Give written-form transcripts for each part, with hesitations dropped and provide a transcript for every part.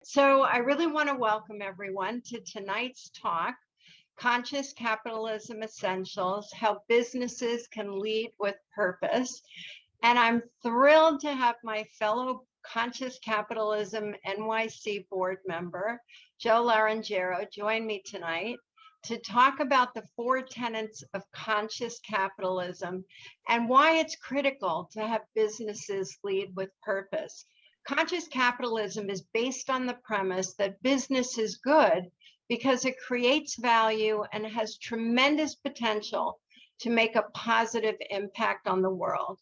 So I really want to welcome everyone to tonight's talk, Conscious Capitalism Essentials, How Businesses Can Lead with Purpose. And I'm thrilled to have my fellow Conscious Capitalism NYC board member, Joe Larangero, join me tonight to talk about the 4 tenets of conscious capitalism and why it's critical to have businesses lead with purpose. Conscious capitalism is based on the premise that business is good because it creates value and has tremendous potential to make a positive impact on the world.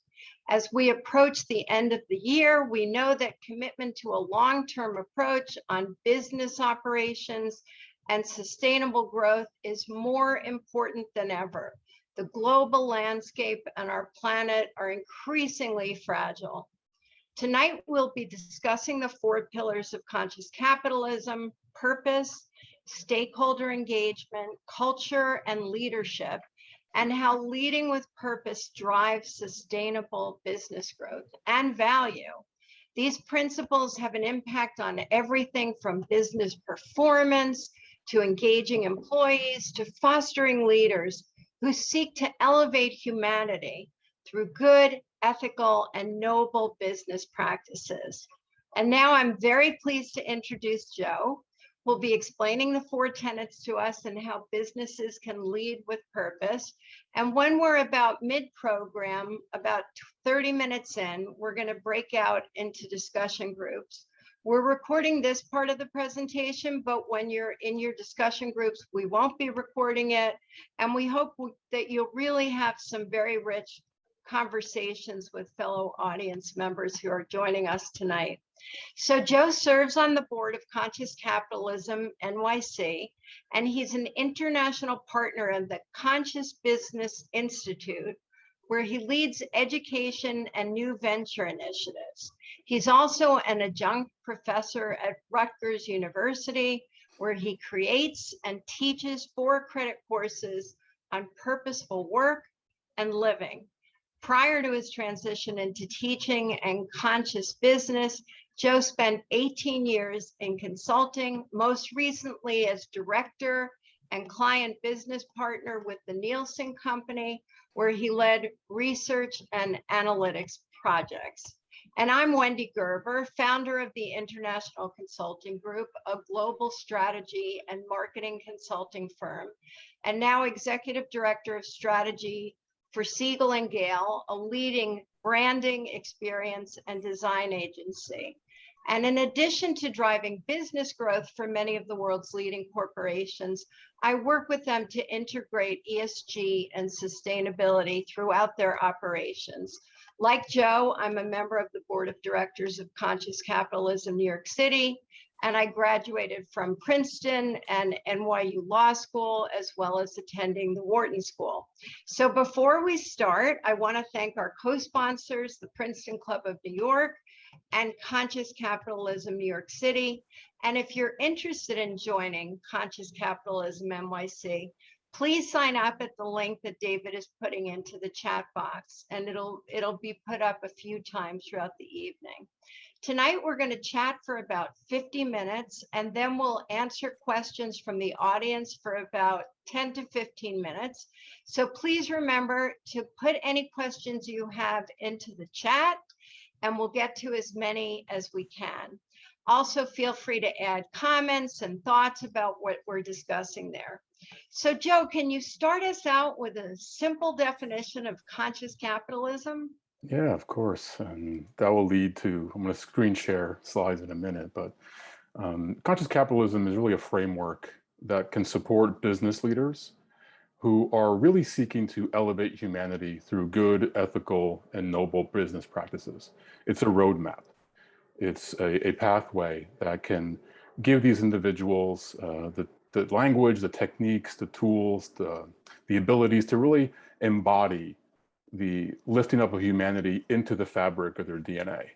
As we approach the end of the year, we know that commitment to a long-term approach on business operations and sustainable growth is more important than ever. The global landscape and our planet are increasingly fragile. Tonight, we'll be discussing the 4 pillars of conscious capitalism: purpose, stakeholder engagement, culture, and leadership, and how leading with purpose drives sustainable business growth and value. These principles have an impact on everything from business performance to engaging employees to fostering leaders who seek to elevate humanity through good, ethical, and noble business practices. And now I'm very pleased to introduce Joe, who will be explaining the 4 tenets to us and how businesses can lead with purpose. And when we're about mid-program, about 30 minutes in, we're going to break out into discussion groups. We're recording this part of the presentation, but when you're in your discussion groups, we won't be recording it. And we hope that you'll really have some very rich conversations with fellow audience members who are joining us tonight. So Joe serves on the board of Conscious Capitalism NYC, and he's an international partner of the Conscious Business Institute, where he leads education and new venture initiatives. He's also an adjunct professor at Rutgers University, where he creates and teaches 4 credit courses on purposeful work and living. Prior to his transition into teaching and conscious business, Joe spent 18 years in consulting, most recently as director and client business partner with the Nielsen Company, where he led research and analytics projects. And I'm Wendy Gerber, founder of the International Consulting Group, a global strategy and marketing consulting firm, and now executive director of strategy for Siegel and Gale, a leading branding, experience, and design agency. And in addition to driving business growth for many of the world's leading corporations, I work with them to integrate ESG and sustainability throughout their operations. Like Joe, I'm a member of the board of directors of Conscious Capitalism New York City, and I graduated from Princeton and NYU Law School, as well as attending the Wharton School. So before we start, I want to thank our co-sponsors, the Princeton Club of New York and Conscious Capitalism New York City. And if you're interested in joining Conscious Capitalism NYC, please sign up at the link that David is putting into the chat box, and it'll be put up a few times throughout the evening. Tonight, we're going to chat for about 50 minutes, and then we'll answer questions from the audience for about 10 to 15 minutes. So please remember to put any questions you have into the chat, and we'll get to as many as we can. Also, feel free to add comments and thoughts about what we're discussing there. So Joe, can you start us out with a simple definition of conscious capitalism? Yeah, of course. And that will lead to, I'm going to screen share slides in a minute, but conscious capitalism is really a framework that can support business leaders who are really seeking to elevate humanity through good, ethical, and noble business practices. It's a roadmap. It's a pathway that can give these individuals the language, the techniques, the tools, the abilities to really embody the lifting up of humanity into the fabric of their DNA.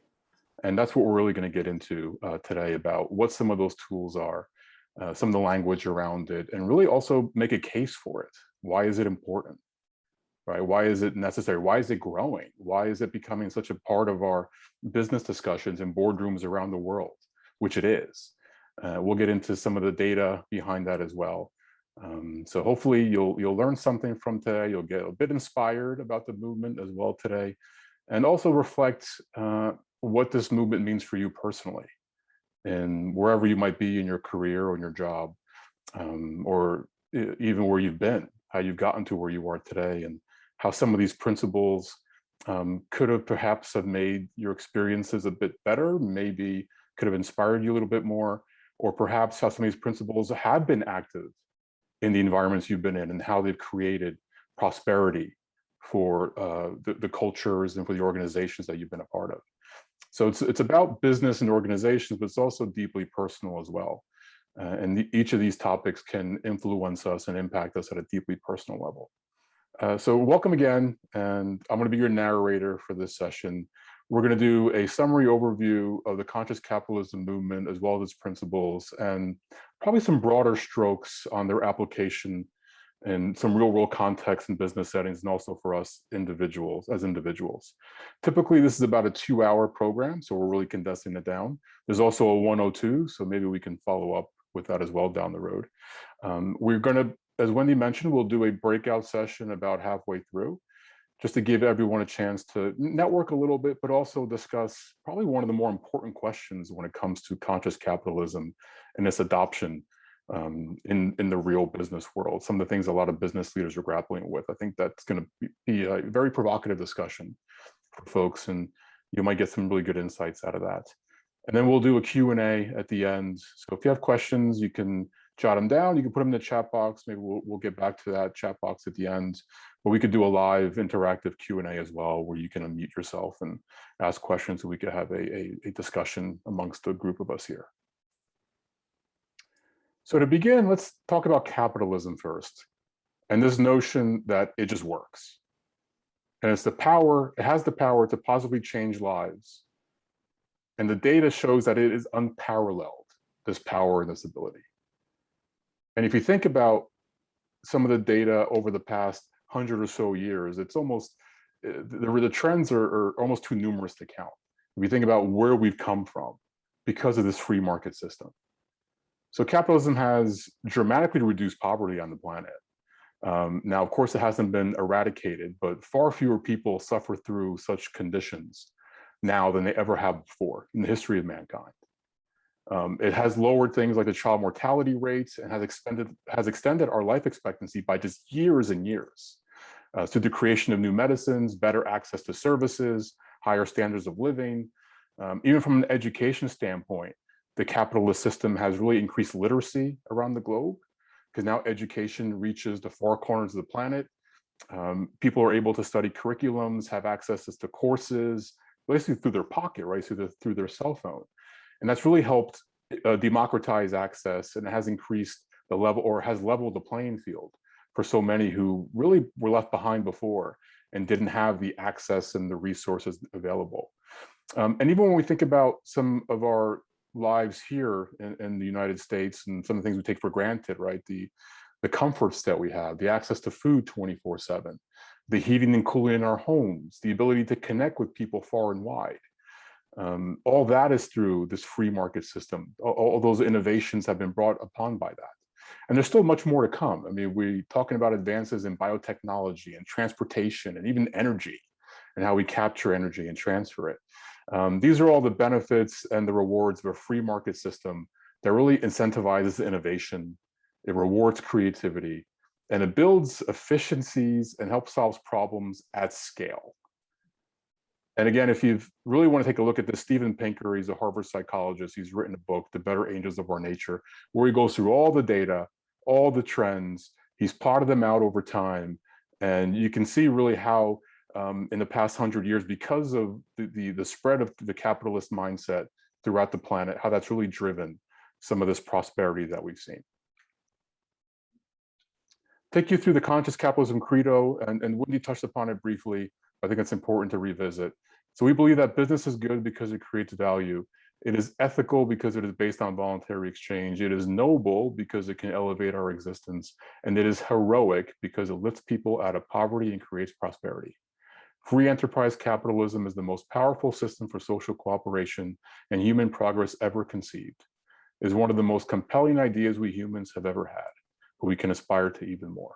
And that's what we're really going to get into today, about what some of those tools are, some of the language around it, and really also make a case for it. Why is it important? Right? Why is it necessary? Why is it growing? Why is it becoming such a part of our business discussions in boardrooms around the world, which it is? We'll get into some of the data behind that as well. So hopefully you'll learn something from today. You'll get a bit inspired about the movement as well today, and also reflect what this movement means for you personally, and wherever you might be in your career or in your job, or even where you've been, how you've gotten to where you are today, and how some of these principles could have perhaps have made your experiences a bit better, maybe could have inspired you a little bit more, or perhaps how some of these principles have been active in the environments you've been in, and how they've created prosperity for the cultures and for the organizations that you've been a part of. So it's about business and organizations, but it's also deeply personal as well. And each of these topics can influence us and impact us at a deeply personal level. So welcome again, and I'm going to be your narrator for this session. We're going to do a summary overview of the conscious capitalism movement as well as its principles, and probably some broader strokes on their application in some real world context and business settings, and also for us individuals as individuals. Typically, this is about a 2-hour program, so we're really condensing it down. There's also a 102, so maybe we can follow up with that as well down the road. We're going to, as Wendy mentioned, we'll do a breakout session about halfway through, just to give everyone a chance to network a little bit, but also discuss probably one of the more important questions when it comes to conscious capitalism and its adoption in the real business world. Some of the things a lot of business leaders are grappling with. I think that's going to be a very provocative discussion for folks, and you might get some really good insights out of that. And then we'll do a Q&A at the end. So if you have questions, you can jot them down. You can put them in the chat box. Maybe we'll get back to that chat box at the end. But we could do a live interactive Q&A as well, where you can unmute yourself and ask questions, so we could have a discussion amongst the group of us here. So to begin, let's talk about capitalism first, and this notion that it just works. And it's the power, it has the power to positively change lives. And the data shows that it is unparalleled, this power and this ability. And if you think about some of the data over the past 100 or so years, it's almost, the trends are almost too numerous to count. If you think about where we've come from because of this free market system. So capitalism has dramatically reduced poverty on the planet. Now, of course, it hasn't been eradicated, but far fewer people suffer through such conditions now than they ever have before in the history of mankind. It has lowered things like the child mortality rates, and has extended our life expectancy by just years and years through the creation of new medicines, better access to services, higher standards of living. Even from an education standpoint, the capitalist system has really increased literacy around the globe, because now education reaches the far corners of the planet. People are able to study curriculums, have access to courses, basically through their pocket, right, through their cell phone. And that's really helped democratize access, and it has increased the level, or has leveled the playing field for so many who really were left behind before and didn't have the access and the resources available. And even when we think about some of our lives here in the United States, and some of the things we take for granted, right? The comforts that we have, the access to food 24/7, the heating and cooling in our homes, the ability to connect with people far and wide. All that is through this free market system. All those innovations have been brought upon by that. And there's still much more to come. I mean, we're talking about advances in biotechnology and transportation and even energy, and how we capture energy and transfer it. These are all the benefits and the rewards of a free market system that really incentivizes innovation, it rewards creativity, and it builds efficiencies and helps solve problems at scale. And again, if you really want to take a look at this, Steven Pinker, he's a Harvard psychologist. He's written a book, The Better Angels of Our Nature, where he goes through all the data, all the trends. He's plotted them out over time. And you can see really how in the past 100 years, because of the spread of the capitalist mindset throughout the planet, how that's really driven some of this prosperity that we've seen. Take you through the conscious capitalism credo, and Wendy touched upon it briefly. I think it's important to revisit. So we believe that business is good because it creates value. It is ethical because it is based on voluntary exchange. It is noble because it can elevate our existence. And it is heroic because it lifts people out of poverty and creates prosperity. Free enterprise capitalism is the most powerful system for social cooperation and human progress ever conceived. is one of the most compelling ideas we humans have ever had, but we can aspire to even more.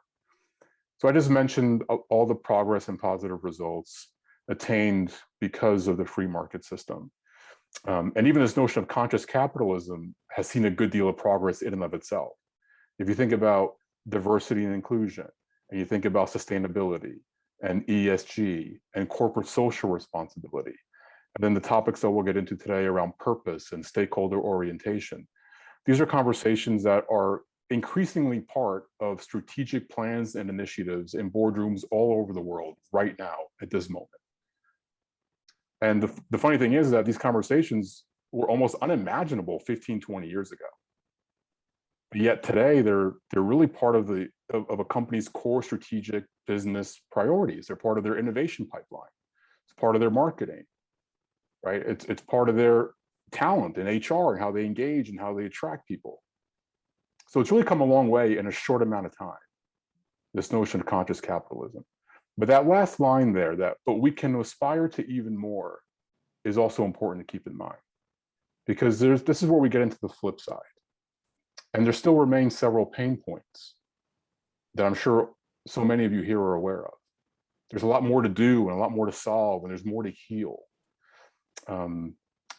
So I just mentioned all the progress and positive results attained because of the free market system. And even this notion of conscious capitalism has seen a good deal of progress in and of itself. If you think about diversity and inclusion, and you think about sustainability and ESG and corporate social responsibility, and then the topics that we'll get into today around purpose and stakeholder orientation, these are conversations that are increasingly part of strategic plans and initiatives in boardrooms all over the world right now at this moment. And the funny thing is that these conversations were almost unimaginable 15, 20 years ago. But yet today, they're really part of a company's core strategic business priorities. They're part of their innovation pipeline. It's part of their marketing, right? It's part of their talent and HR and how they engage and how they attract people. So it's really come a long way in a short amount of time, this notion of conscious capitalism. But that last line there, but we can aspire to even more, is also important to keep in mind, because this is where we get into the flip side. And there still remain several pain points that I'm sure so many of you here are aware of. There's a lot more to do and a lot more to solve, and there's more to heal.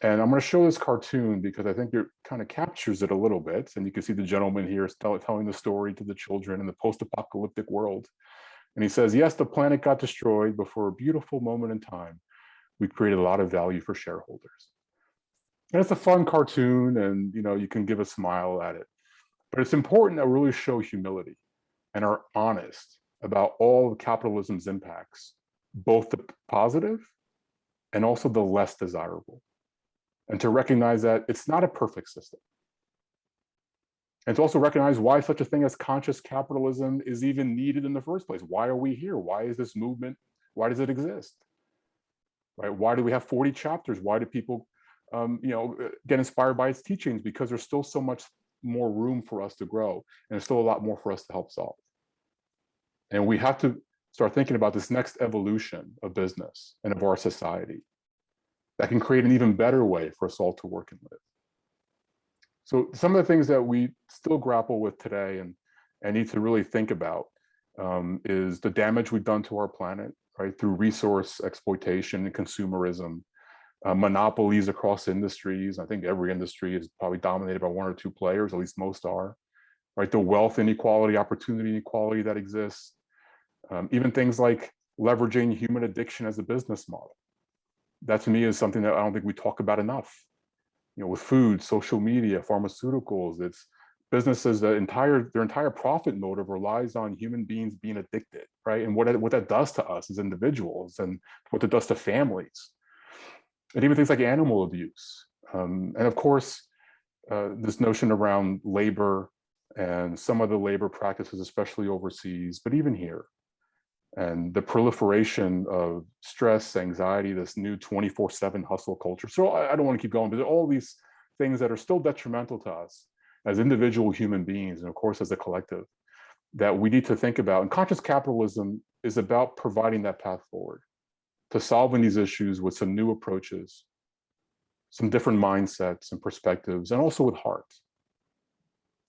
And I'm going to show this cartoon because I think it kind of captures it a little bit. And you can see the gentleman here telling the story to the children in the post-apocalyptic world. And he says, yes, the planet got destroyed, but for a beautiful moment in time, we created a lot of value for shareholders. And it's a fun cartoon, and you can give a smile at it. But it's important that we really show humility and are honest about all of capitalism's impacts, both the positive and also the less desirable. And to recognize that it's not a perfect system. And to also recognize why such a thing as conscious capitalism is even needed in the first place. Why are we here? Why is this movement? Why does it exist? Right? Why do we have 40 chapters? Why do people get inspired by its teachings? Because there's still so much more room for us to grow, and there's still a lot more for us to help solve. And we have to start thinking about this next evolution of business and of our society that can create an even better way for us all to work and live. So some of the things that we still grapple with today and need to really think about is the damage we've done to our planet, right, through resource exploitation and consumerism, monopolies across industries. I think every industry is probably dominated by one or two players, at least most are, right? The wealth inequality, opportunity inequality that exists, even things like leveraging human addiction as a business model. That to me is something that I don't think we talk about enough. With food, social media, pharmaceuticals, it's businesses, their entire profit motive relies on human beings being addicted, right? And what that does to us as individuals and what it does to families. And even things like animal abuse. And of course, this notion around labor and some of the labor practices, especially overseas, but even here. And the proliferation of stress, anxiety, this new 24/7 hustle culture. So I don't want to keep going, but there are all these things that are still detrimental to us as individual human beings, and of course, as a collective, that we need to think about. And conscious capitalism is about providing that path forward to solving these issues with some new approaches, some different mindsets and perspectives, and also with heart.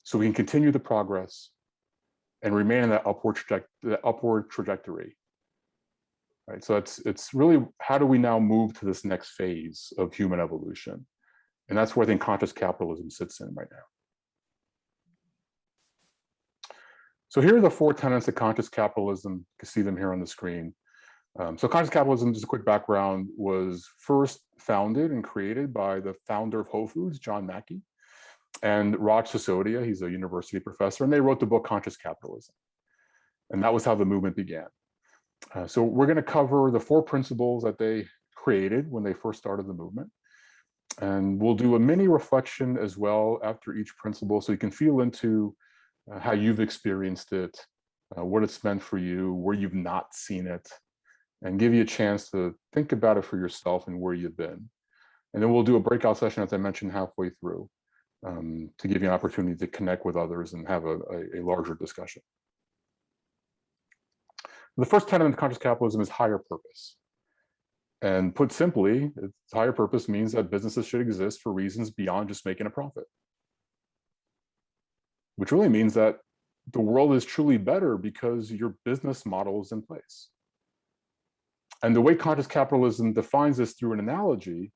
So we can continue the progress and remain in that upward trajectory, right? So it's really, how do we now move to this next phase of human evolution? And that's where I think conscious capitalism sits in right now. So here are the 4 tenets of conscious capitalism. You can see them here on the screen. So conscious capitalism, just a quick background, was first founded and created by the founder of Whole Foods, John Mackey, and Raj Sisodia. He's a university professor, and they wrote the book Conscious Capitalism. And that was how the movement began. So we're going to cover the 4 principles that they created when they first started the movement. And we'll do a mini reflection as well after each principle, so you can feel into how you've experienced it, what it's meant for you, where you've not seen it, and give you a chance to think about it for yourself and where you've been. And then we'll do a breakout session, as I mentioned, halfway through, to give you an opportunity to connect with others and have a larger discussion. The first tenet of conscious capitalism is higher purpose. And put simply, higher purpose means that businesses should exist for reasons beyond just making a profit. which really means that the world is truly better because your business model is in place. And the way conscious capitalism defines this through an analogy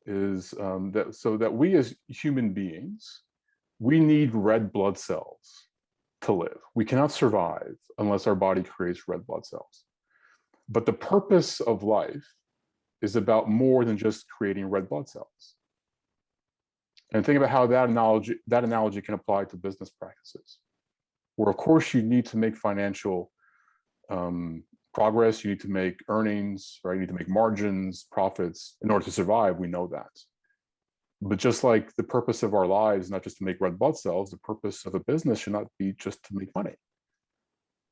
is that we as human beings, we need red blood cells to live. We cannot survive unless our body creates red blood cells. But the purpose of life is about more than just creating red blood cells. And think about how that analogy can apply to business practices, where of course you need to make financial progress, you need to make earnings, right? You need to make margins, profits in order to survive. We know that. But just like the purpose of our lives, not just to make red blood cells, the purpose of a business should not be just to make money.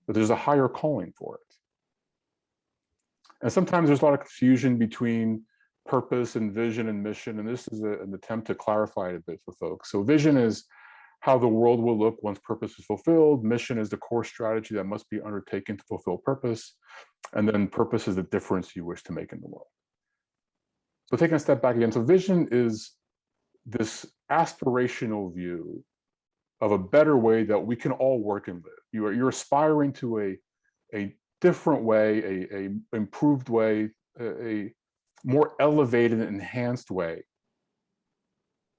But there's a higher calling for it. And sometimes there's a lot of confusion between purpose and vision and mission. And this is an attempt to clarify it a bit for folks. So vision is how the world will look once purpose is fulfilled. Mission is the core strategy that must be undertaken to fulfill purpose. And then purpose is the difference you wish to make in the world. So taking a step back again, so vision is this aspirational view of a better way that we can all work and live. You're aspiring to a different way, a improved way, a more elevated and enhanced way,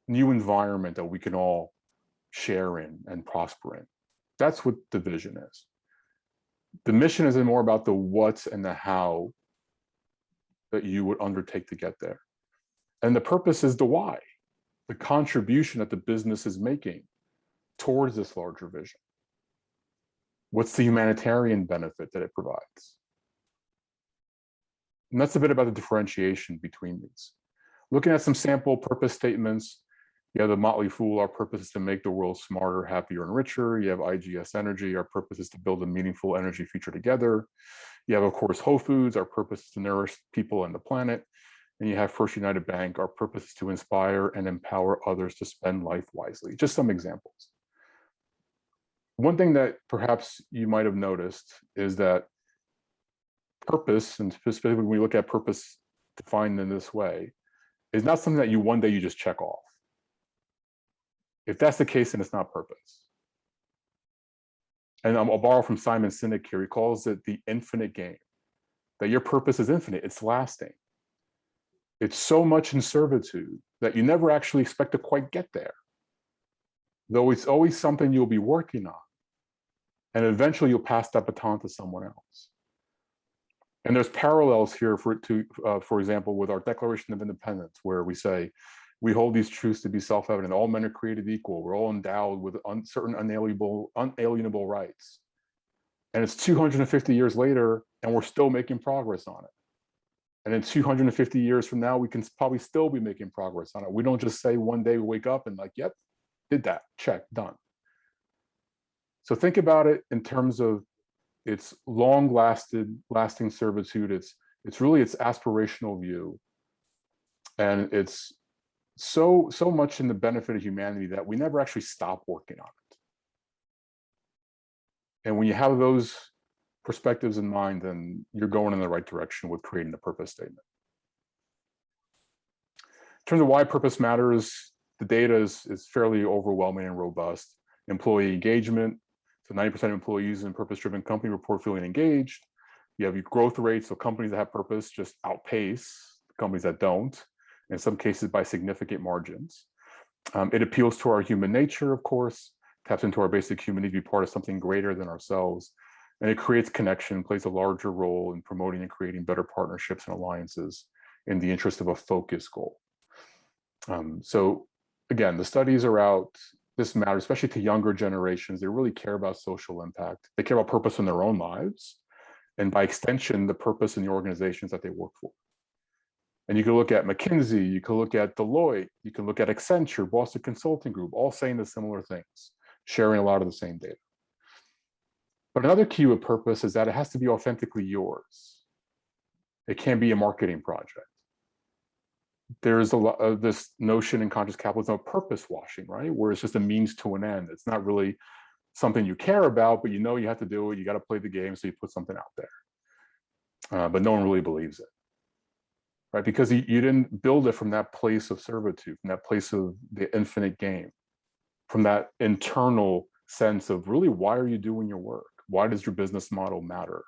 new environment that we can all share in and prosper in. That's what the vision is. The mission is more about the what and the how that you would undertake to get there. And the purpose is the why, the contribution that the business is making towards this larger vision. What's the humanitarian benefit that it provides? And that's a bit about the differentiation between these. Looking at some sample purpose statements, you have the Motley Fool, our purpose is to make the world smarter, happier, and richer. You have IGS Energy, our purpose is to build a meaningful energy future together. You have, of course, Whole Foods, our purpose is to nourish people and the planet. And you have First United Bank, our purpose is to inspire and empower others to spend life wisely. Just some examples. One thing that perhaps you might have noticed is that purpose, and specifically when we look at purpose defined in this way, is not something that one day you just check off. If that's the case, then it's not purpose. And I'll borrow from Simon Sinek here. He calls it the infinite game, that your purpose is infinite, it's lasting. It's so much in servitude that you never actually expect to quite get there, though it's always something you'll be working on. And eventually you'll pass that baton to someone else. And there's parallels here for example, with our Declaration of Independence, where we say, we hold these truths to be self-evident. All men are created equal. We're all endowed with certain unalienable rights. And it's 250 years later, and we're still making progress on it. And in 250 years from now, we can probably still be making progress on it. We don't just say one day we wake up and like, yep, did that, check, done. So think about it in terms of its lasting servitude. It's really its aspirational view. And it's so much in the benefit of humanity that we never actually stop working on it. And when you have those perspectives in mind, then you're going in the right direction with creating the purpose statement. In terms of why purpose matters, the data is fairly overwhelming and robust. Employee engagement, so 90% of employees in purpose-driven company report feeling engaged. You have your growth rates, so companies that have purpose just outpace companies that don't, in some cases by significant margins. It appeals to our human nature, of course, taps into our basic human need to be part of something greater than ourselves. And it creates connection, plays a larger role in promoting and creating better partnerships and alliances in the interest of a focused goal. So again, the studies are out. This matters, especially to younger generations. They really care about social impact. They care about purpose in their own lives, and by extension, the purpose in the organizations that they work for. And you can look at McKinsey, you can look at Deloitte, you can look at Accenture, Boston Consulting Group, all saying the similar things, sharing a lot of the same data. But another key with purpose is that it has to be authentically yours. It can't be a marketing project. There's a lot of this notion in conscious capitalism of purpose washing, right? Where it's just a means to an end. It's not really something you care about, but you know you have to do it. You got to play the game, so you put something out there. But no one really believes it, right? Because you didn't build it from that place of servitude, from that place of the infinite game, from that internal sense of really, why are you doing your work? Why does your business model matter,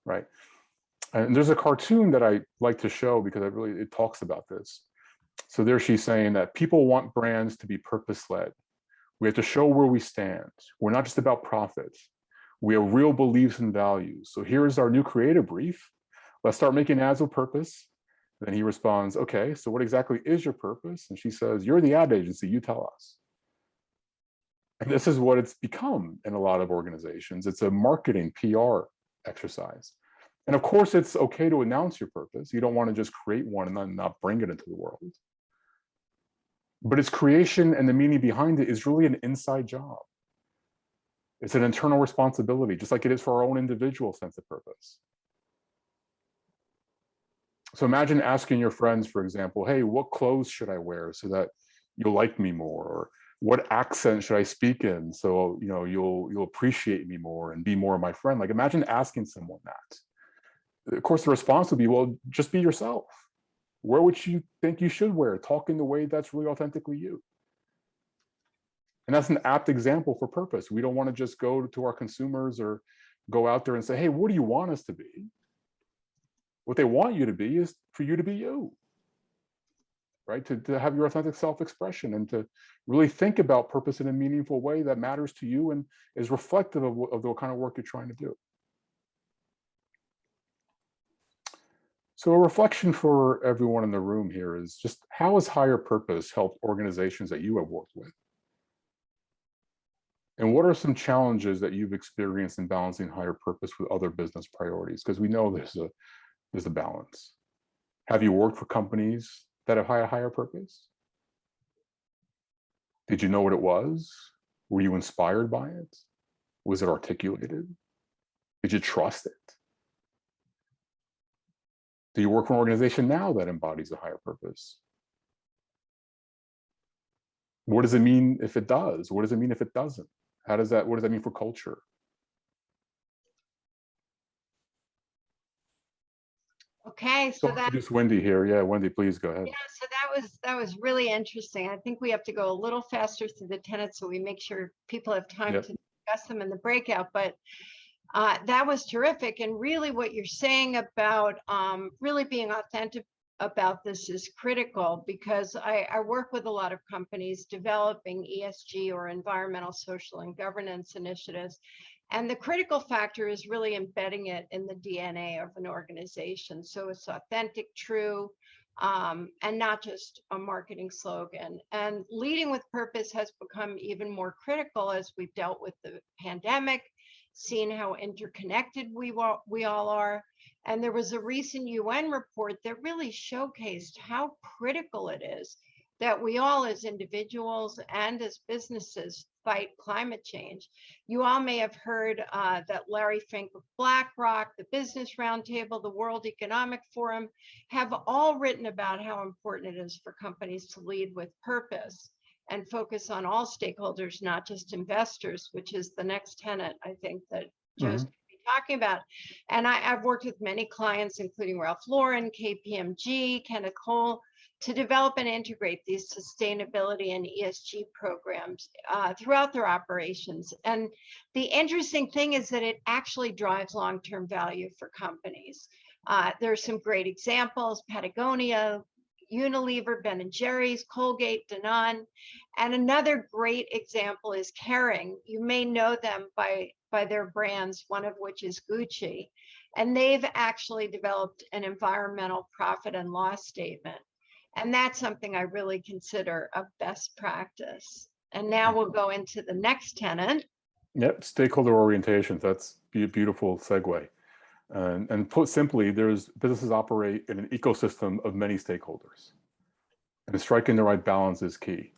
right? And there's a cartoon that I like to show because it talks about this. So there she's saying that people want brands to be purpose-led. We have to show where we stand. We're not just about profit. We have real beliefs and values. So here's our new creative brief. Let's start making ads with purpose. Then he responds, okay, so what exactly is your purpose? And she says, you're the ad agency, you tell us. And this is what it's become in a lot of organizations. It's a marketing PR exercise. And of course, it's okay to announce your purpose. You don't want to just create one and then not bring it into the world. But its creation and the meaning behind it is really an inside job. It's an internal responsibility, just like it is for our own individual sense of purpose. So imagine asking your friends, for example, hey, what clothes should I wear so that you'll like me more? Or what accent should I speak in so you'll appreciate me more and be more of my friend? Like, imagine asking someone that. Of course, the response would be, well, just be yourself. Wear what you think you should wear. Talk in the way that's really authentically you. And that's an apt example for purpose. We don't want to just go to our consumers or go out there and say, hey, what do you want us to be? What they want you to be is for you to be you, right? To have your authentic self-expression and to really think about purpose in a meaningful way that matters to you and is reflective of the kind of work you're trying to do. So a reflection for everyone in the room here is just, how has higher purpose helped organizations that you have worked with? And what are some challenges that you've experienced in balancing higher purpose with other business priorities? Because we know there's a balance. Have you worked for companies that have a higher purpose? Did you know what it was? Were you inspired by it? Was it articulated? Did you trust it? Do you work for an organization now that embodies a higher purpose? What does it mean if it does? What does it mean if it doesn't? What does that mean for culture? Okay, So so I'll that, introduce Wendy here. Yeah, Wendy, please go ahead. yeah, so that was really interesting. I think we have to go a little faster through the tenets so we make sure people have time Yep. to discuss them in the breakout. But that was terrific. And really what you're saying about really being authentic about this is critical, because I work with a lot of companies developing ESG or environmental, social, and governance initiatives. And the critical factor is really embedding it in the DNA of an organization. So it's authentic, true, and not just a marketing slogan. And leading with purpose has become even more critical as we've dealt with the pandemic, seen how interconnected we all are. And there was a recent UN report that really showcased how critical it is that we all as individuals and as businesses fight climate change. You all may have heard that Larry Fink of BlackRock, the Business Roundtable, the World Economic Forum have all written about how important it is for companies to lead with purpose and focus on all stakeholders, not just investors, which is the next tenet, I think, that Joe's going to be talking about. And I've worked with many clients, including Ralph Lauren, KPMG, Kenneth Cole, to develop and integrate these sustainability and ESG programs throughout their operations. And the interesting thing is that it actually drives long-term value for companies. There are some great examples: Patagonia, Unilever, Ben & Jerry's, Colgate, Danone. And another great example is Kering. You may know them by their brands, one of which is Gucci. And they've actually developed an environmental profit and loss statement. And that's something I really consider a best practice. And now we'll go into the next tenet. Yep, stakeholder orientation. That's a beautiful segue. And put simply, businesses operate in an ecosystem of many stakeholders. And striking the right balance is key.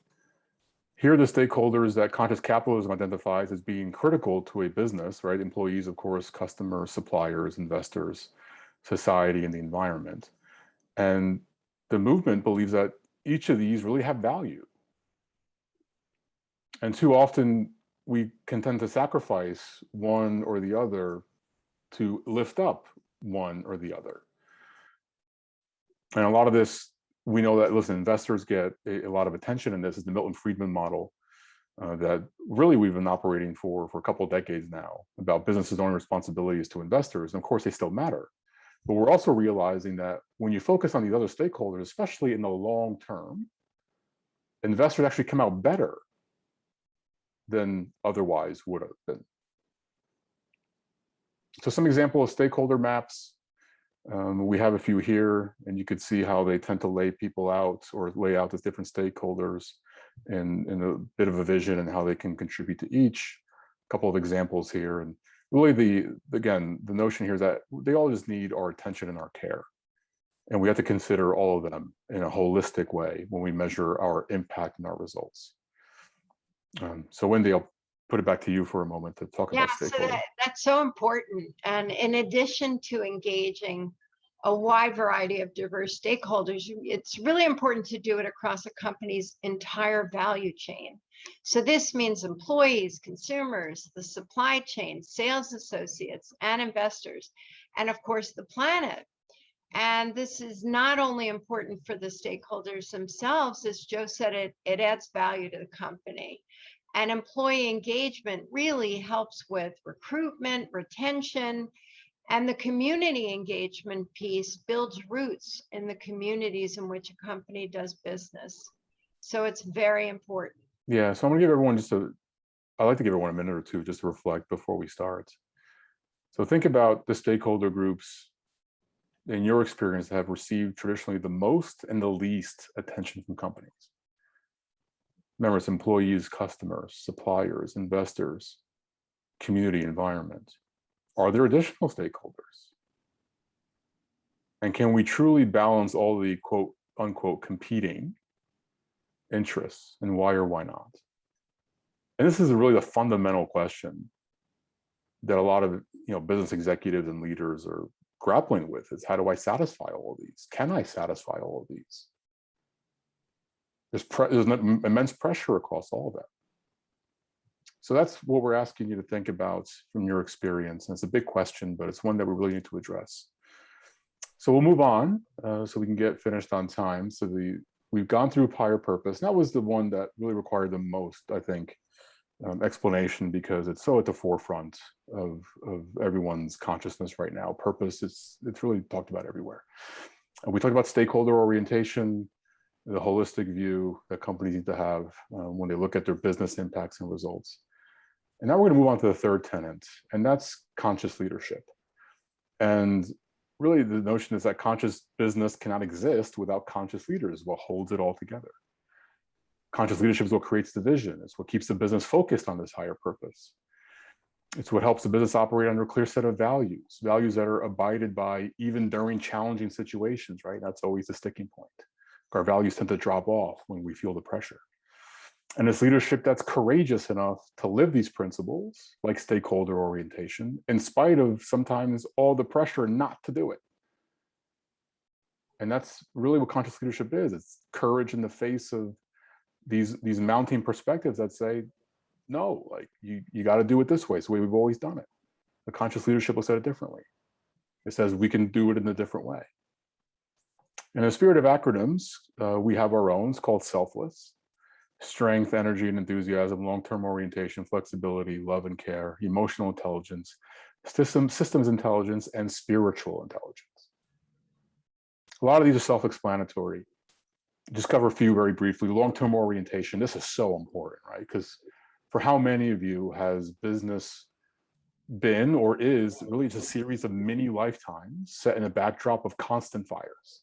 Here are the stakeholders that conscious capitalism identifies as being critical to a business, right? Employees, of course, customers, suppliers, investors, society, and the environment. And the movement believes that each of these really have value. And too often we can tend to sacrifice one or the other to lift up one or the other. And a lot of this, we know that, listen, investors get a lot of attention in this, is the Milton Friedman model. that really we've been operating for a couple of decades now, about businesses' own responsibilities to investors. And of course, they still matter. But we're also realizing that when you focus on these other stakeholders, especially in the long term, investors actually come out better than otherwise would have been. So some example of stakeholder maps. We have a few here, and you could see how they tend to lay people out or lay out as different stakeholders in a bit of a vision and how they can contribute to each. A couple of examples here. And really again, the notion here is that they all just need our attention and our care. And we have to consider all of them in a holistic way when we measure our impact and our results. So Wendy, I'll put it back to you for a moment to talk about stakeholders. So that's so important. And in addition to engaging a wide variety of diverse stakeholders, it's really important to do it across a company's entire value chain. So this means employees, consumers, the supply chain, sales associates, and investors, and of course the planet. And this is not only important for the stakeholders themselves, as Joe said, it adds value to the company. And employee engagement really helps with recruitment, retention, and the community engagement piece builds roots in the communities in which a company does business. So it's very important. Yeah, so I'm gonna give everyone I'd like to give everyone a minute or two just to reflect before we start. So think about the stakeholder groups in your experience that have received traditionally the most and the least attention from companies. Remember, it's employees, customers, suppliers, investors, community, environment. Are there additional stakeholders? And can we truly balance all the quote unquote competing interests, and why or why not? And this is really the fundamental question that a lot of business executives and leaders are grappling with, is how do I satisfy all of these? Can I satisfy all of these? There's immense pressure across all of that. So that's what we're asking you to think about from your experience. And it's a big question, but it's one that we really need to address. So we'll move on so we can get finished on time. So we've gone through higher purpose. And that was the one that really required the most, I think, explanation, because it's so at the forefront of everyone's consciousness right now. Purpose, it's really talked about everywhere. And we talked about stakeholder orientation, the holistic view that companies need to have when they look at their business impacts and results. And now we're going to move on to the third tenet, and that's conscious leadership. And really the notion is that conscious business cannot exist without conscious leaders. What holds it all together? Conscious leadership is what creates the vision. It's what keeps the business focused on this higher purpose. It's what helps the business operate under a clear set of values that are abided by even during challenging situations, right? That's always the sticking point. Our values tend to drop off when we feel the pressure. And it's leadership that's courageous enough to live these principles, like stakeholder orientation, in spite of sometimes all the pressure not to do it. And that's really what conscious leadership is. It's courage in the face of these mounting perspectives that say, no, like you got to do it this way. It's the way we've always done it. The conscious leadership looks at it differently. It says we can do it in a different way. In the spirit of acronyms, we have our own. It's called SELFLESS: strength, energy, and enthusiasm, long-term orientation, flexibility, love and care, emotional intelligence, systems intelligence, and spiritual intelligence. A lot of these are self-explanatory. Just cover a few very briefly. Long-term orientation. This is so important, right? Because for how many of you has business been or is really just a series of mini lifetimes set in a backdrop of constant fires?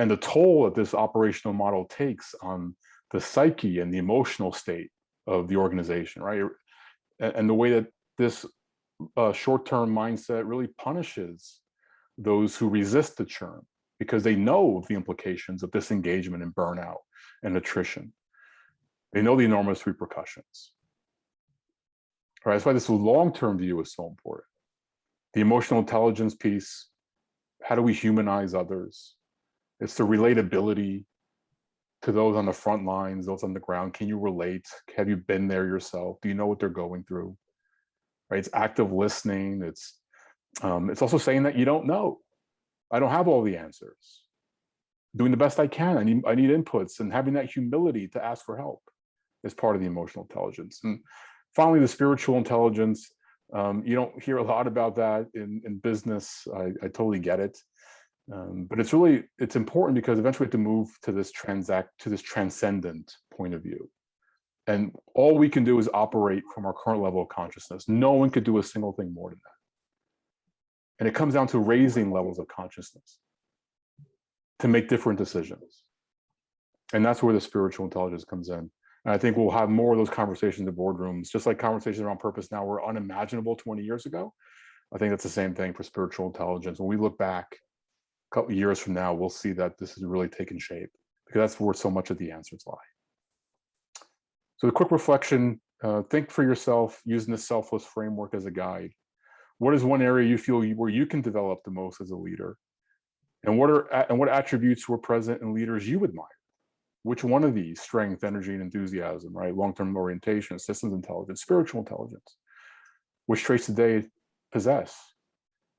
And the toll that this operational model takes on the psyche and the emotional state of the organization, right? And the way that this short-term mindset really punishes those who resist the churn, because they know of the implications of disengagement and burnout and attrition. They know the enormous repercussions. All right, that's why this long-term view is so important. The emotional intelligence piece, how do we humanize others? It's the relatability to those on the front lines, those on the ground. Can you relate? Have you been there yourself? Do you know what they're going through? Right? It's active listening. It's also saying that you don't know. I don't have all the answers. Doing the best I can. I need inputs, and having that humility to ask for help. is part of the emotional intelligence. And finally, the spiritual intelligence. You don't hear a lot about that in business. I totally get it. But it's important because eventually we have to move to this transcendent point of view. And all we can do is operate from our current level of consciousness. No one could do a single thing more than that. And it comes down to raising levels of consciousness to make different decisions. And that's where the spiritual intelligence comes in. And I think we'll have more of those conversations in boardrooms, just like conversations around purpose now were unimaginable 20 years ago. I think that's the same thing for spiritual intelligence. When we look back a couple of years from now, we'll see that this has really taken shape, because that's where so much of the answers lie. So the quick reflection, think for yourself using the selfless framework as a guide. What is one area you feel where you can develop the most as a leader? And what attributes were present in leaders you admire? Which one of these, strength, energy, and enthusiasm, right? Long-term orientation, systems intelligence, spiritual intelligence, which traits did they possess?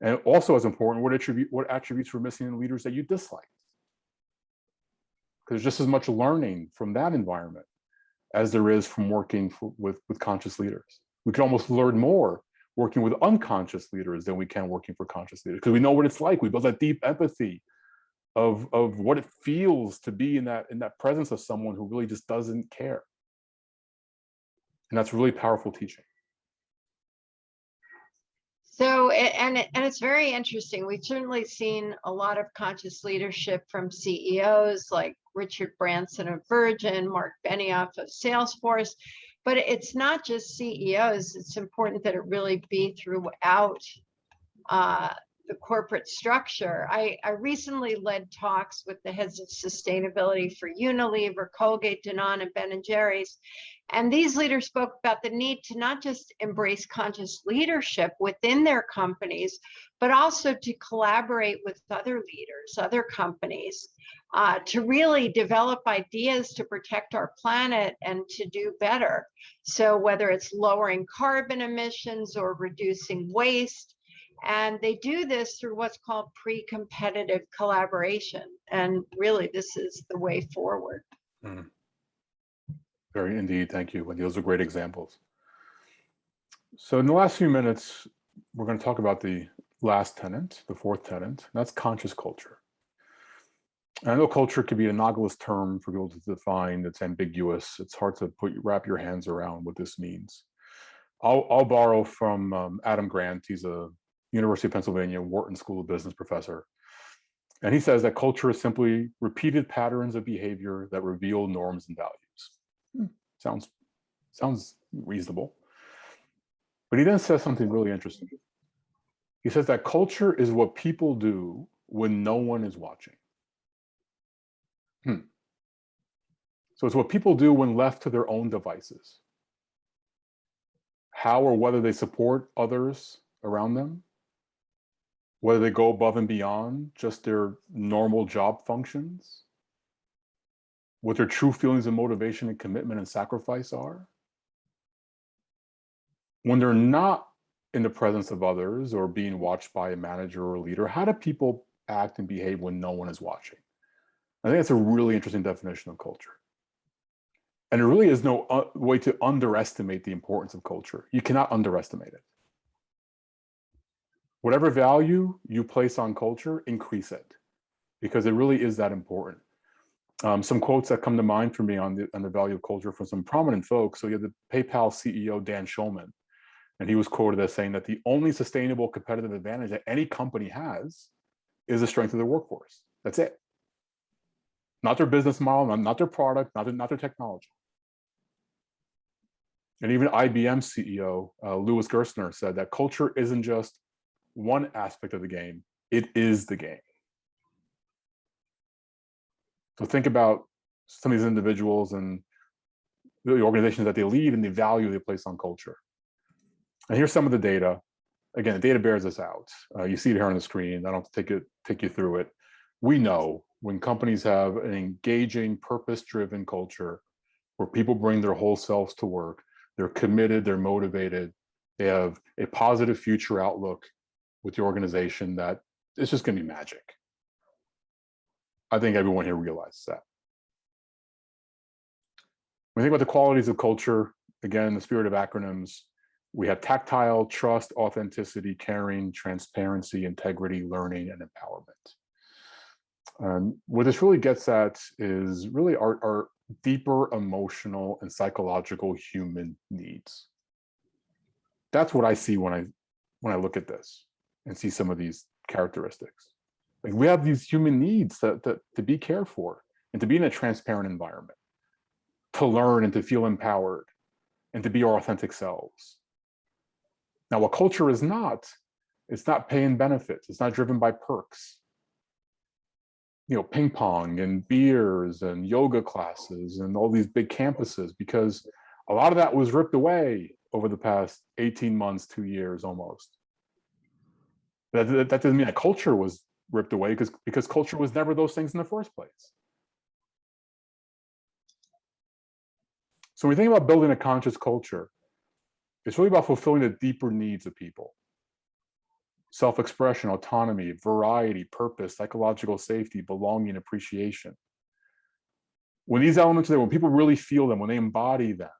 And also as important, what attributes were missing in leaders that you disliked? Because there's just as much learning from that environment as there is from working with conscious leaders. We can almost learn more working with unconscious leaders than we can working for conscious leaders, because we know what it's like. We build that deep empathy of what it feels to be in that presence of someone who really just doesn't care. And that's really powerful teaching. So, and it's very interesting. We've certainly seen a lot of conscious leadership from CEOs like Richard Branson of Virgin, Mark Benioff of Salesforce, but it's not just CEOs. It's important that it really be throughout the corporate structure. I recently led talks with the heads of sustainability for Unilever, Colgate, Danone, and Ben & Jerry's. And these leaders spoke about the need to not just embrace conscious leadership within their companies, but also to collaborate with other leaders, other companies, to really develop ideas to protect our planet and to do better. So whether it's lowering carbon emissions or reducing waste, and they do this through what's called pre-competitive collaboration. And really, this is the way forward. Mm. Very indeed. Thank you, Wendy. Those are great examples. So in the last few minutes, we're going to talk about the last tenet, the fourth tenet, and that's conscious culture. And I know culture can be an anomalous term for people to define. It's ambiguous. It's hard to wrap your hands around what this means. I'll borrow from Adam Grant. He's a University of Pennsylvania Wharton School of Business professor. And he says that culture is simply repeated patterns of behavior that reveal norms and values. Sounds reasonable. But he then says something really interesting. He says that culture is what people do when no one is watching. So it's what people do when left to their own devices. How or whether they support others around them, whether they go above and beyond just their normal job functions, what their true feelings of motivation and commitment and sacrifice are. When they're not in the presence of others or being watched by a manager or a leader, how do people act and behave when no one is watching? I think that's a really interesting definition of culture. And there really is no way to underestimate the importance of culture. You cannot underestimate it. Whatever value you place on culture, increase it, because it really is that important. Some quotes that come to mind for me on the value of culture from some prominent folks. So you have the PayPal CEO, Dan Schulman, and he was quoted as saying that the only sustainable competitive advantage that any company has is the strength of their workforce. That's it. Not their business model, not their product, not their technology. And even IBM CEO, Louis Gerstner, said that culture isn't just one aspect of the game, it is the game. So think about some of these individuals and the organizations that they lead and the value they place on culture. And here's some of the data. Again, the data bears this out. You see it here on the screen. I don't have to take you through it. We know when companies have an engaging, purpose-driven culture where people bring their whole selves to work, they're committed, they're motivated, they have a positive future outlook with the organization, that it's just going to be magic. I think everyone here realizes that. When we think about the qualities of culture, again, in the spirit of acronyms, we have tactile, trust, authenticity, caring, transparency, integrity, learning, and empowerment. What this really gets at is really our deeper emotional and psychological human needs. That's what I see when I look at this and see some of these characteristics. Like, we have these human needs to be cared for and to be in a transparent environment, to learn and to feel empowered and to be our authentic selves. Now, what culture is not, it's not pay and benefits. It's not driven by perks. You know, ping pong and beers and yoga classes and all these big campuses, because a lot of that was ripped away over the past 18 months, 2 years almost. That doesn't mean that culture was ripped away, because culture was never those things in the first place. So when we think about building a conscious culture, it's really about fulfilling the deeper needs of people. Self-expression, autonomy, variety, purpose, psychological safety, belonging, appreciation. When these elements are there, when people really feel them, when they embody them,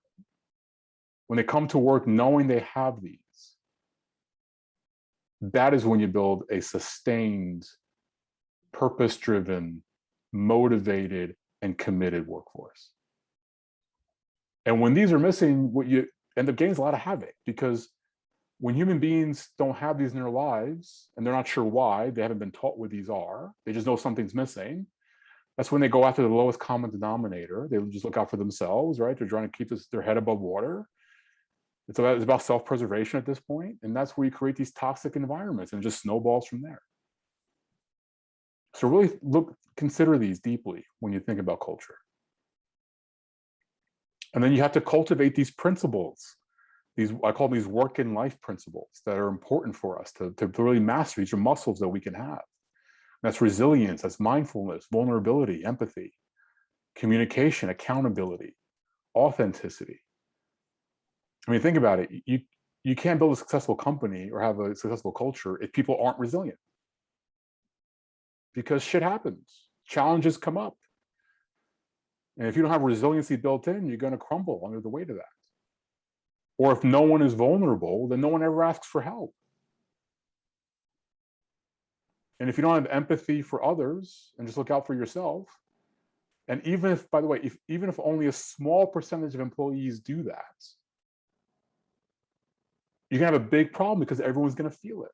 when they come to work knowing they have these, that is when you build a sustained, purpose-driven, motivated, and committed workforce. And when these are missing, what you end up getting is a lot of havoc, because when human beings don't have these in their lives and they're not sure why, they haven't been taught what these are, they just know something's missing, that's when they go after the lowest common denominator. They just look out for themselves, right? They're trying to keep their head above water. It's about self-preservation at this point, and that's where you create these toxic environments, and it just snowballs from there. So really consider these deeply when you think about culture. And then you have to cultivate these principles. I call these work and life principles that are important for us to really master. These are muscles that we can have. That's resilience, that's mindfulness, vulnerability, empathy, communication, accountability, authenticity. I mean, think about it. You can't build a successful company or have a successful culture if people aren't resilient. Because shit happens, challenges come up. And if you don't have resiliency built in, you're going to crumble under the weight of that. Or if no one is vulnerable, then no one ever asks for help. And if you don't have empathy for others and just look out for yourself, and even if, by the way, even if only a small percentage of employees do that, you're going to have a big problem, because everyone's going to feel it.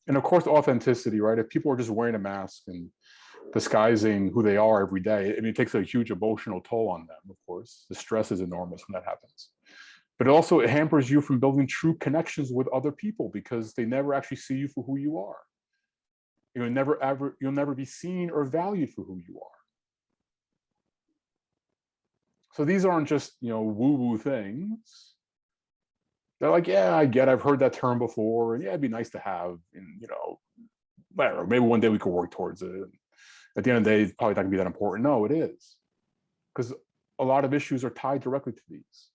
And of course, authenticity, right? If people are just wearing a mask and disguising who they are every day, I mean, it takes a huge emotional toll on them, of course. The stress is enormous when that happens. But also, it hampers you from building true connections with other people, because they never actually see you for who you are. You'll never be seen or valued for who you are. So these aren't just, woo-woo things. They're like, yeah, I get it. I've heard that term before, and yeah, it'd be nice to have, and whatever, maybe one day we could work towards it. At the end of the day, it's probably not gonna be that important. No, it is. Because a lot of issues are tied directly to these.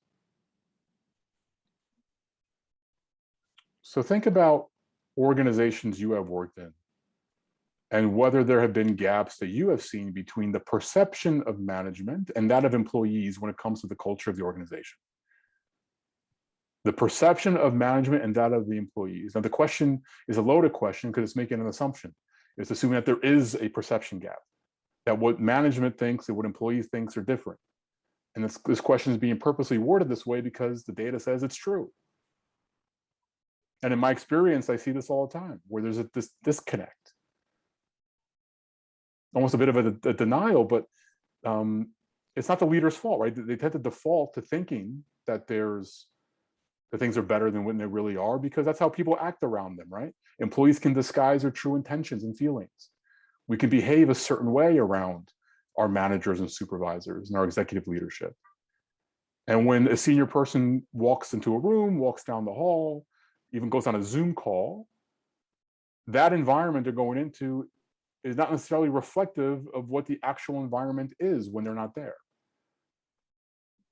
So think about organizations you have worked in, and whether there have been gaps that you have seen between the perception of management and that of employees when it comes to the culture of the organization. The perception of management and that of the employees. Now, the question is a loaded question, because it's making an assumption. It's assuming that there is a perception gap, that what management thinks and what employees thinks are different. And this question is being purposely worded this way because the data says it's true. And in my experience, I see this all the time, where there's this disconnect. Almost a bit of a denial, but it's not the leader's fault, right? They tend to default to thinking that things are better than when they really are, because that's how people act around them, right? Employees can disguise their true intentions and feelings. We can behave a certain way around our managers and supervisors and our executive leadership. And when a senior person walks into a room, walks down the hall, even goes on a Zoom call, that environment they're going into is not necessarily reflective of what the actual environment is when they're not there.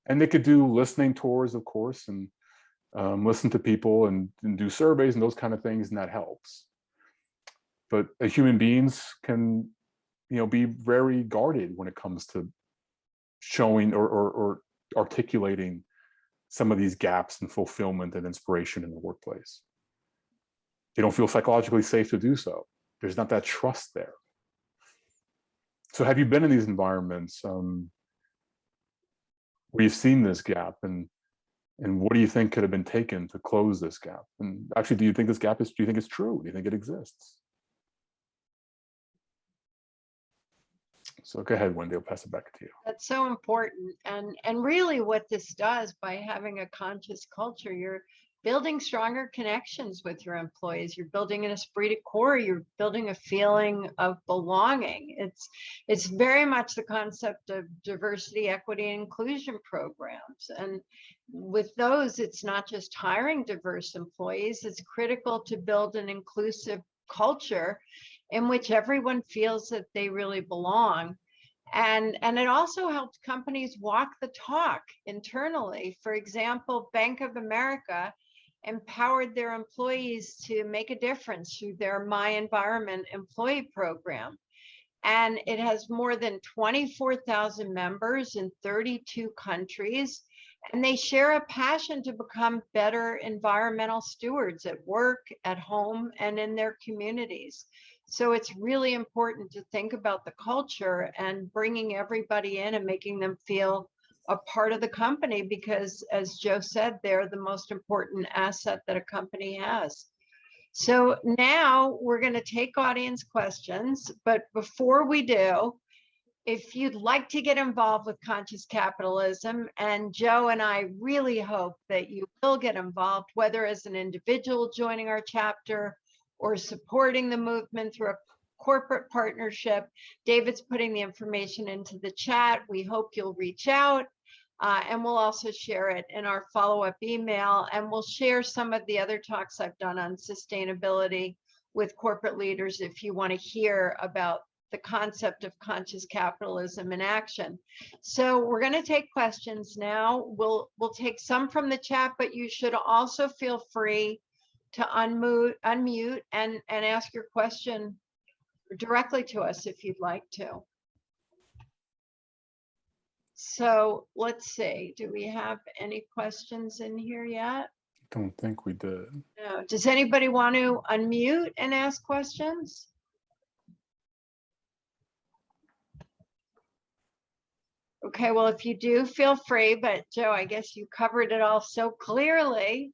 And they could do listening tours, of course, and listen to people and do surveys and those kind of things, and that helps. But human beings can, be very guarded when it comes to showing or articulating some of these gaps in fulfillment and inspiration in the workplace. They don't feel psychologically safe to do so. There's not that trust there. So have you been in these environments where you've seen this gap, and what do you think could have been taken to close this gap? And actually, do you think this gap is, do you think it's true? Do you think it exists? So go ahead, Wendy, I'll pass it back to you. That's so important. And really what this does, by having a conscious culture, you're building stronger connections with your employees. You're building an esprit de corps. You're building a feeling of belonging. It's very much the concept of diversity, equity, and inclusion programs. And with those, it's not just hiring diverse employees. It's critical to build an inclusive culture in which everyone feels that they really belong. And it also helps companies walk the talk internally. For example, Bank of America empowered their employees to make a difference through their My Environment employee program. And it has more than 24,000 members in 32 countries. And they share a passion to become better environmental stewards at work, at home, and in their communities. So it's really important to think about the culture and bringing everybody in and making them feel a part of the company, because as Joe said, they're the most important asset that a company has. So now we're going to take audience questions, but before we do, if you'd like to get involved with Conscious Capitalism, and Joe and I really hope that you will get involved, whether as an individual joining our chapter or supporting the movement through a corporate partnership. David's putting the information into the chat. We hope you'll reach out, and we'll also share it in our follow-up email, and we'll share some of the other talks I've done on sustainability with corporate leaders if you want to hear about the concept of conscious capitalism in action. So we're going to take questions now. We'll take some from the chat, but you should also feel free to unmute and ask your question directly to us if you'd like to. So let's see, do we have any questions in here yet? Don't think we did. No. Does anybody want to unmute and ask questions? Okay, well, if you do, feel free, but Joe, I guess you covered it all so clearly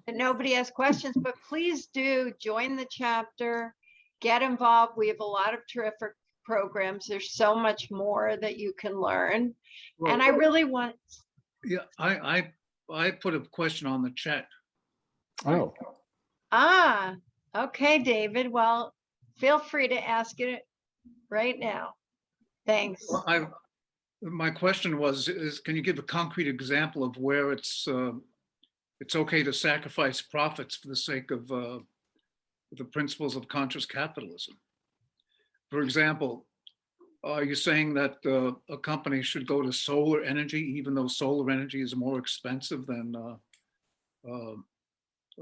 that nobody has questions, but please do join the chapter, get involved. We have a lot of terrific programs. There's so much more that you can learn. Well, and I really want. Yeah, I put a question on the chat. Oh. Ah, okay, David. Well, feel free to ask it right now. Thanks. Well, my question was, can you give a concrete example of where it's okay to sacrifice profits for the sake of the principles of conscious capitalism? For example, are you saying that a company should go to solar energy, even though solar energy is more expensive than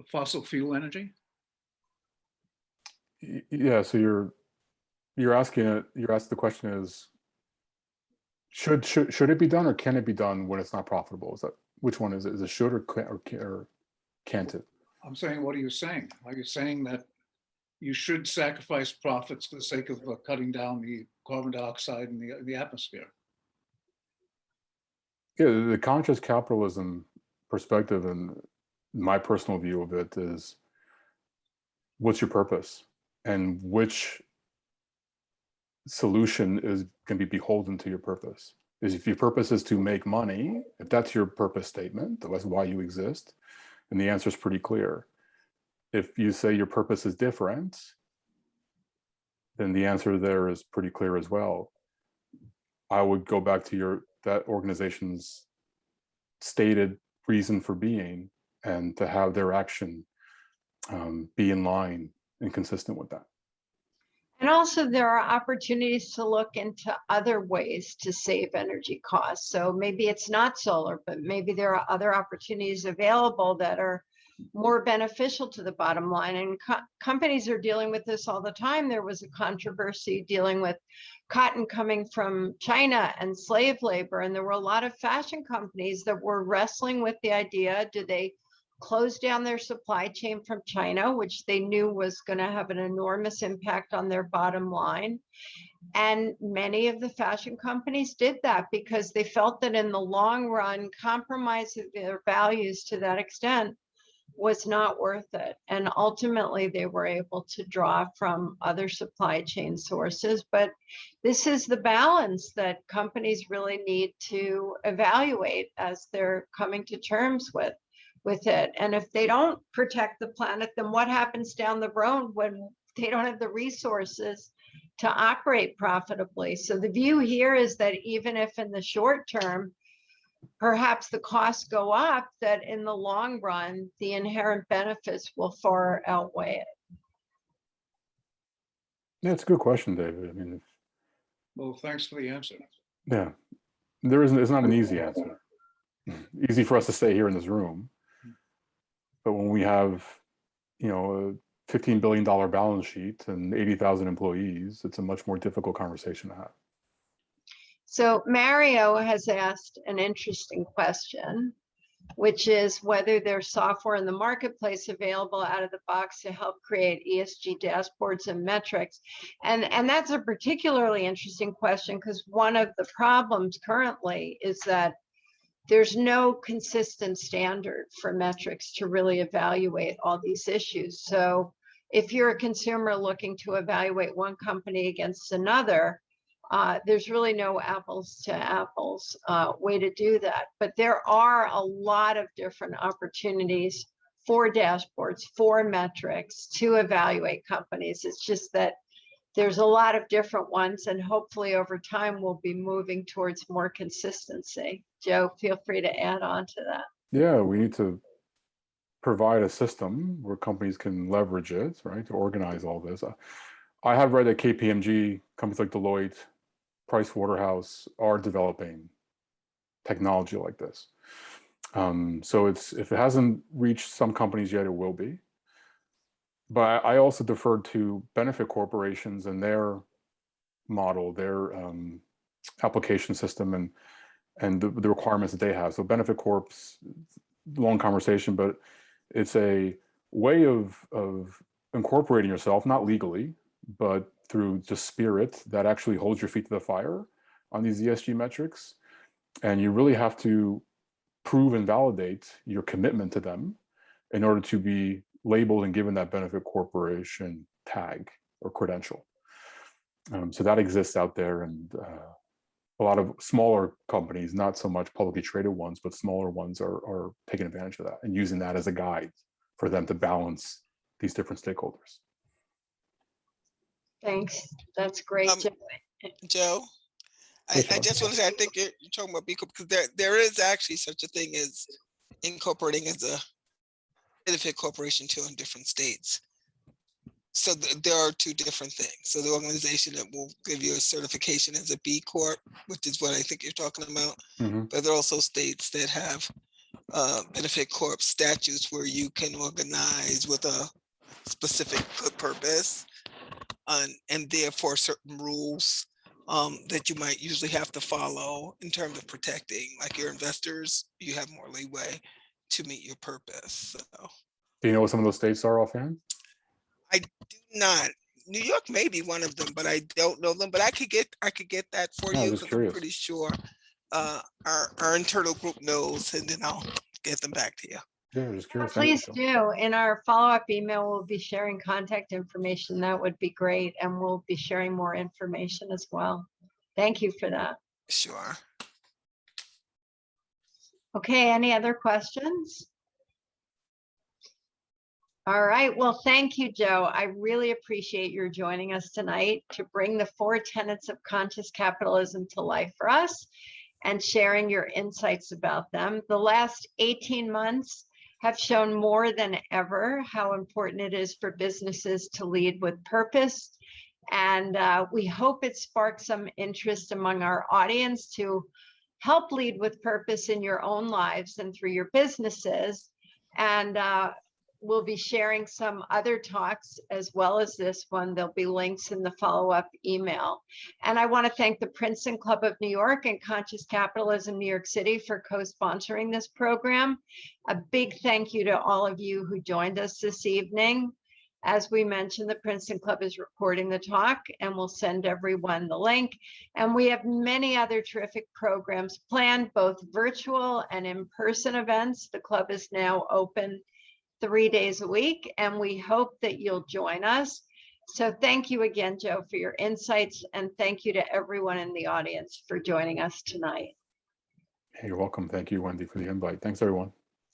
fossil fuel energy? Yeah, so you're asking it. You're asking, the question is, should it be done, or can it be done when it's not profitable? Is that, which one is it? Is it should or can't it? I'm saying, what are you saying? Are you saying that you should sacrifice profits for the sake of cutting down the carbon dioxide in the atmosphere? Yeah, the conscious capitalism perspective, and my personal view of it, is what's your purpose, and which solution can be beholden to your purpose. Is if your purpose is to make money, if that's your purpose statement, that's why you exist, and the answer is pretty clear. If you say your purpose is different, then the answer there is pretty clear as well. I would go back to that organization's stated reason for being, and to have their action be in line and consistent with that. And also there are opportunities to look into other ways to save energy costs. So maybe it's not solar, but maybe there are other opportunities available that are more beneficial to the bottom line. And companies are dealing with this all the time. There was a controversy dealing with cotton coming from China and slave labor. And there were a lot of fashion companies that were wrestling with the idea, do they close down their supply chain from China, which they knew was going to have an enormous impact on their bottom line. And many of the fashion companies did that because they felt that in the long run, compromising their values to that extent was not worth it. And ultimately, they were able to draw from other supply chain sources. But this is the balance that companies really need to evaluate as they're coming to terms with it. And if they don't protect the planet, then what happens down the road when they don't have the resources to operate profitably? So the view here is that even if in the short term, perhaps the costs go up, that in the long run, the inherent benefits will far outweigh it. Yeah, it's a good question, David. I mean, Well, thanks for the answer. yeah, it's not an easy answer. Easy for us to say here in this room. But when we have, you know, a $15 billion balance sheet and 80,000 employees, it's a much more difficult conversation to have. So Mario has asked an interesting question, which is whether there's software in the marketplace available out of the box to help create ESG dashboards and metrics. And that's a particularly interesting question because one of the problems currently is that there's no consistent standard for metrics to really evaluate all these issues. So if you're a consumer looking to evaluate one company against another, there's really no apples to apples way to do that. But there are a lot of different opportunities for dashboards, for metrics to evaluate companies. It's just that there's a lot of different ones, and hopefully over time we'll be moving towards more consistency. Joe, feel free to add on to that. Yeah, we need to provide a system where companies can leverage it, right, to organize all this. I have read that KPMG, companies like Deloitte, Price Waterhouse are developing technology like this. So if it hasn't reached some companies yet, it will be. But I also deferred to benefit corporations and their model, their application system, and the requirements that they have. So benefit corps, long conversation, but it's a way of incorporating yourself, not legally, but through just spirit that actually holds your feet to the fire on these ESG metrics. And you really have to prove and validate your commitment to them in order to be labeled and given that benefit corporation tag or credential. So that exists out there, and a lot of smaller companies, not so much publicly traded ones, but smaller ones are taking advantage of that and using that as a guide for them to balance these different stakeholders. Thanks. That's great. Joe, I just want to say, I think you're talking about B Corp because there is actually such a thing as incorporating as a benefit corporation too in different states. So there are two different things. So the organization that will give you a certification as a B Corp, which is what I think you're talking about, but there are also states that have benefit corp statutes where you can organize with a specific good purpose, and therefore certain rules that you might usually have to follow in terms of protecting, like your investors. You have more leeway to meet your purpose. So, do you know what some of those states are offhand? I do not. New York may be one of them, but I don't know them. But I could get that for you because I'm pretty sure our internal group knows, and then I'll get them back to you. Yeah, just curious. Please do. In our follow-up email, we'll be sharing contact information. That would be great. And we'll be sharing more information as well. Thank you for that. Sure. Okay, any other questions? All right, well, thank you, Joe. I really appreciate your joining us tonight to bring the 4 tenets of conscious capitalism to life for us and sharing your insights about them. The last 18 months have shown more than ever how important it is for businesses to lead with purpose. And we hope it sparks some interest among our audience to help lead with purpose in your own lives and through your businesses. And we'll be sharing some other talks as well as this one. There'll be links in the follow-up email. And I want to thank the Princeton Club of New York and Conscious Capitalism New York City for co-sponsoring this program. A big thank you to all of you who joined us this evening. As we mentioned, the Princeton Club is recording the talk and we'll send everyone the link. And we have many other terrific programs planned, both virtual and in-person events. The club is now open 3 days a week, and we hope that you'll join us. So thank you again, Joe, for your insights, and thank you to everyone in the audience for joining us tonight. Hey, you're welcome. Thank you, Wendy, for the invite. Thanks, everyone.